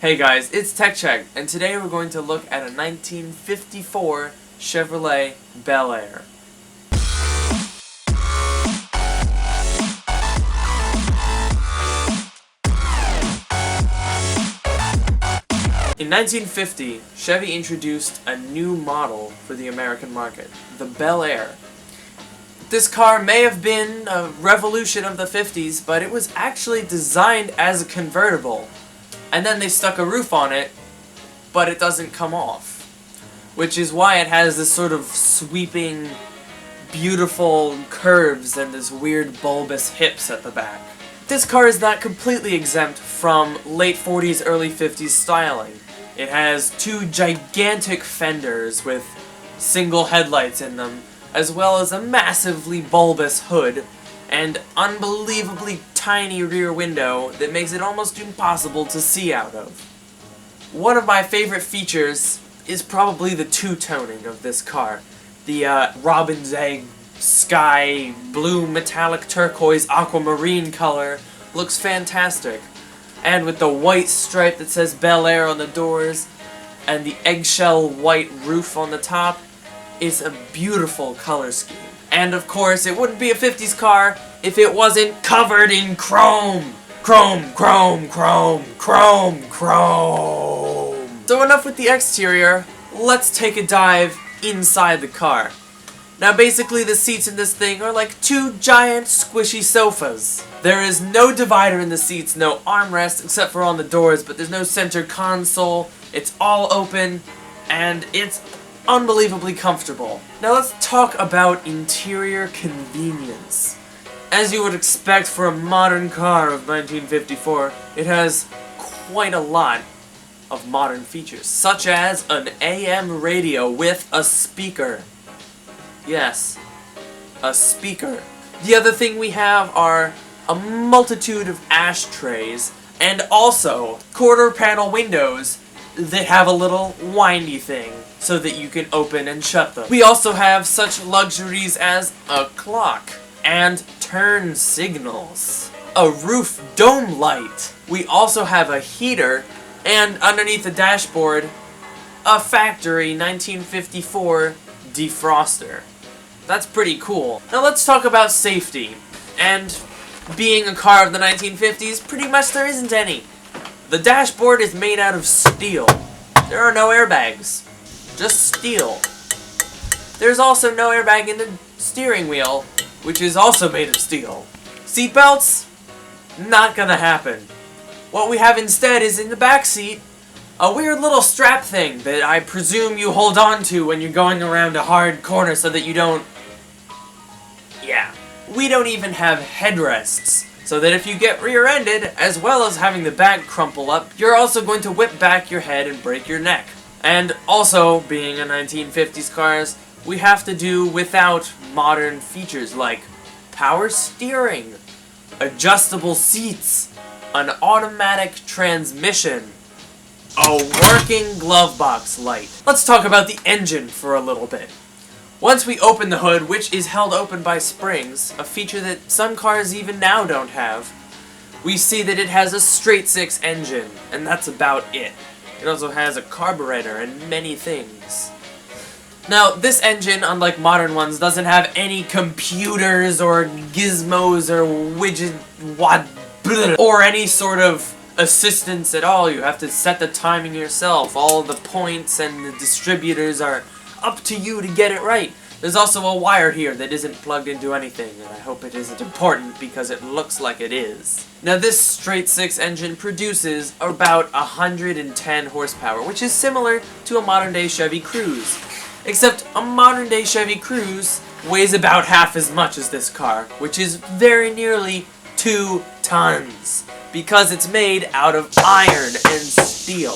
Hey guys, it's Tech Check, and today we're going to look at a 1954 Chevrolet Bel Air. In 1950, Chevy introduced a new model for the American market, the Bel Air. This car may have been a revolution of the 50s, but it was actually designed as a convertible. And then they stuck a roof on it, but it doesn't come off. Which is why it has this sort of sweeping, beautiful curves and this weird bulbous hips at the back. This car is not completely exempt from late 40s, early 50s styling. It has two gigantic fenders with single headlights in them, as well as a massively bulbous hood, and unbelievably tiny rear window that makes it almost impossible to see out of. One of my favorite features is probably the two-toning of this car. The robin's egg, sky, blue, metallic turquoise, aquamarine color looks fantastic. And with the white stripe that says Bel Air on the doors, and the eggshell white roof on the top, it's a beautiful color scheme. And of course, it wouldn't be a 50s car if it wasn't covered in chrome! Chrome, chrome, chrome, chrome, chrome! So enough with the exterior, let's take a dive inside the car. Now basically the seats in this thing are like two giant squishy sofas. There is no divider in the seats, no armrest except for on the doors, but there's no center console, it's all open, and it's unbelievably comfortable. Now let's talk about interior convenience. As you would expect for a modern car of 1954, it has quite a lot of modern features, such as an AM radio with a speaker. Yes, a speaker. The other thing we have are a multitude of ashtrays, and also quarter panel windows that have a little windy thing so that you can open and shut them. We also have such luxuries as a clock and turn signals, a roof dome light. We also have a heater, and underneath the dashboard, a factory 1954 defroster. That's pretty cool. Now let's talk about safety. And being a car of the 1950s, pretty much there isn't any. The dashboard is made out of steel. There are no airbags. Just steel. There's also no airbag in the steering wheel, which is also made of steel. Seatbelts? Not gonna happen. What we have instead is in the back seat, a weird little strap thing that I presume you hold on to when you're going around a hard corner so that you don't... Yeah. We don't even have headrests, so that if you get rear-ended, as well as having the back crumple up, you're also going to whip back your head and break your neck. And also, being a 1950s cars, we have to do without modern features like power steering, adjustable seats, an automatic transmission, a working glove box light. Let's talk about the engine for a little bit. Once we open the hood, which is held open by springs, a feature that some cars even now don't have, we see that it has a straight-six engine, and that's about it. It also has a carburetor and many things. Now, this engine, unlike modern ones, doesn't have any computers or gizmos or or any sort of assistance at all. You have to set the timing yourself. All the points and the distributors are up to you to get it right. There's also a wire here that isn't plugged into anything, and I hope it isn't important because it looks like it is. Now this straight-six engine produces about 110 horsepower, which is similar to a modern-day Chevy Cruze. Except a modern-day Chevy Cruze weighs about half as much as this car, which is very nearly 2 tons, because it's made out of iron and steel.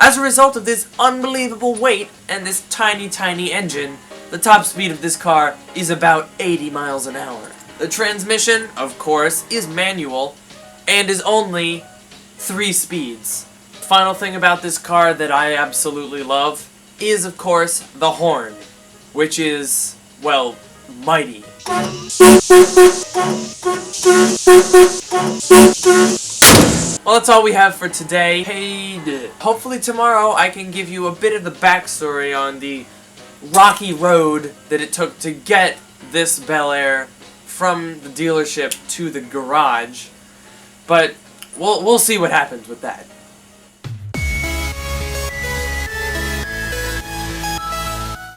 As a result of this unbelievable weight and this tiny, tiny engine, the top speed of this car is about 80 miles an hour. The transmission, of course, is manual and is only 3 speeds. Final thing about this car that I absolutely love is, of course, the horn, which is, well, mighty. Well, that's all we have for today. Hopefully tomorrow I can give you a bit of the backstory on the rocky road that it took to get this Bel Air from the dealership to the garage. But we'll see what happens with that.